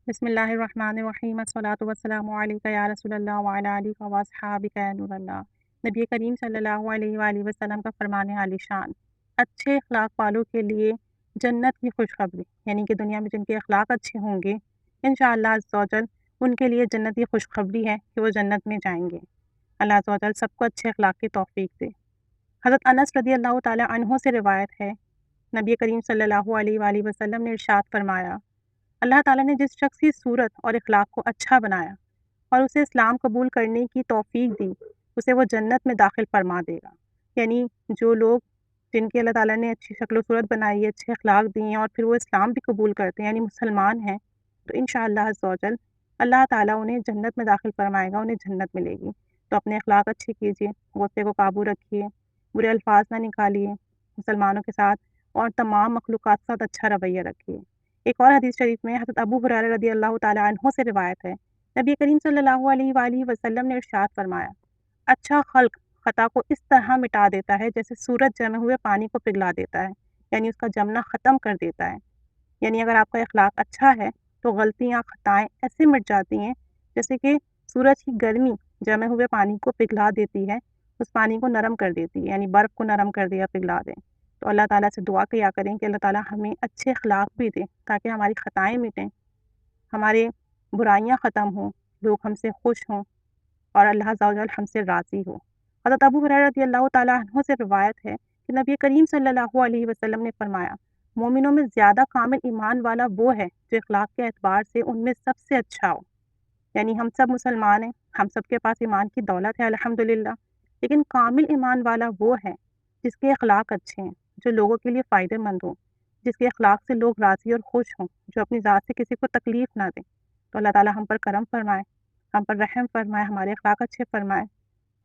بسم اللہ الرحمن الرحیم الصلاۃ والسلام علیک یا رسول اللہ وعلی آلک و اصحابک یا نور اللہ۔ نبی کریم صلی اللہ علیہ وآلہ وسلم کا فرمان عالی شان، اچھے اخلاق والوں کے لیے جنت کی خوشخبری، یعنی کہ دنیا میں جن کے اخلاق اچھے ہوں گے انشاءاللہ عز و جل ان کے لیے جنت کی خوشخبری ہے کہ وہ جنت میں جائیں گے۔ اللہ عز و جل سب کو اچھے اخلاق کی توفیق دے۔ حضرت انس رضی اللہ تعالی عنہ سے روایت ہے، نبی کریم صلی اللہ علیہ وآلہ وسلم نے ارشاد فرمایا، اللہ تعالیٰ نے جس شخص کی صورت اور اخلاق کو اچھا بنایا اور اسے اسلام قبول کرنے کی توفیق دی، اسے وہ جنت میں داخل فرما دے گا۔ یعنی جو لوگ جن کی اللہ تعالیٰ نے اچھی شکل و صورت بنائی ہے، اچھے اخلاق دیے ہیں اور پھر وہ اسلام بھی قبول کرتے ہیں، یعنی مسلمان ہیں، تو انشاءاللہ عز و جل اللہ تعالیٰ انہیں جنت میں داخل فرمائے گا، انہیں جنت ملے گی۔ تو اپنے اخلاق اچھے کیجیے، غصے کو قابو رکھیے، برے الفاظ نہ نکالیے مسلمانوں کے ساتھ، اور تمام مخلوقات کے ساتھ اچھا رویہ رکھیے۔ ایک اور حدیث شریف میں حضرت ابو ہریرہ رضی اللہ تعالیٰ عنہ سے روایت ہے، نبی کریم صلی اللہ علیہ وآلہ وسلم نے ارشاد فرمایا، اچھا خلق خطا کو اس طرح مٹا دیتا ہے جیسے سورج جمے ہوئے پانی کو پگھلا دیتا ہے، یعنی اس کا جمنا ختم کر دیتا ہے۔ یعنی اگر آپ کا اخلاق اچھا ہے تو غلطیاں خطائیں ایسے مٹ جاتی ہیں جیسے کہ سورج کی گرمی جمے ہوئے پانی کو پگھلا دیتی ہے، اس پانی کو نرم کر دیتی ہے، یعنی برف کو نرم کر دیا پگھلا دے۔ تو اللہ تعالیٰ سے دعا کیا کریں کہ اللہ تعالیٰ ہمیں اچھے اخلاق بھی دے تاکہ ہماری خطائیں مٹیں، ہمارے برائیاں ختم ہوں، لوگ ہم سے خوش ہوں اور اللہ عز و جل ہم سے راضی ہو۔ حضرت ابو ہریرہ رضی اللہ تعالیٰ عنہ سے روایت ہے کہ نبی کریم صلی اللہ علیہ وسلم نے فرمایا، مومنوں میں زیادہ کامل ایمان والا وہ ہے جو اخلاق کے اعتبار سے ان میں سب سے اچھا ہو۔ یعنی ہم سب مسلمان ہیں، ہم سب کے پاس ایمان کی دولت ہے الحمدللہ، لیکن کامل ایمان والا وہ ہے جس کے اخلاق اچھے ہیں، جو لوگوں کے لیے فائدہ مند ہوں، جس کے اخلاق سے لوگ راضی اور خوش ہوں، جو اپنی ذات سے کسی کو تکلیف نہ دیں۔ تو اللہ تعالیٰ ہم پر کرم فرمائے، ہم پر رحم فرمائے، ہمارے اخلاق اچھے فرمائے۔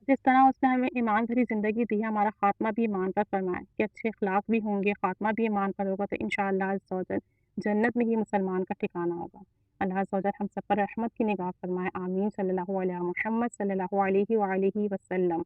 جس طرح اس نے ہمیں ایمان بھری زندگی دی ہے، ہمارا خاتمہ بھی ایمان پر فرمائے کہ اچھے اخلاق بھی ہوں گے، خاتمہ بھی ایمان پر ہوگا، تو انشاءاللہ عز و جل جنت میں ہی مسلمان کا ٹھکانہ ہوگا۔ اللہ عز و جل ہم سب پر رحمت کی نگاہ فرمائے، آمین۔ صلی اللہ علیہ محمد صلی اللہ علیہ وآلہ وسلم۔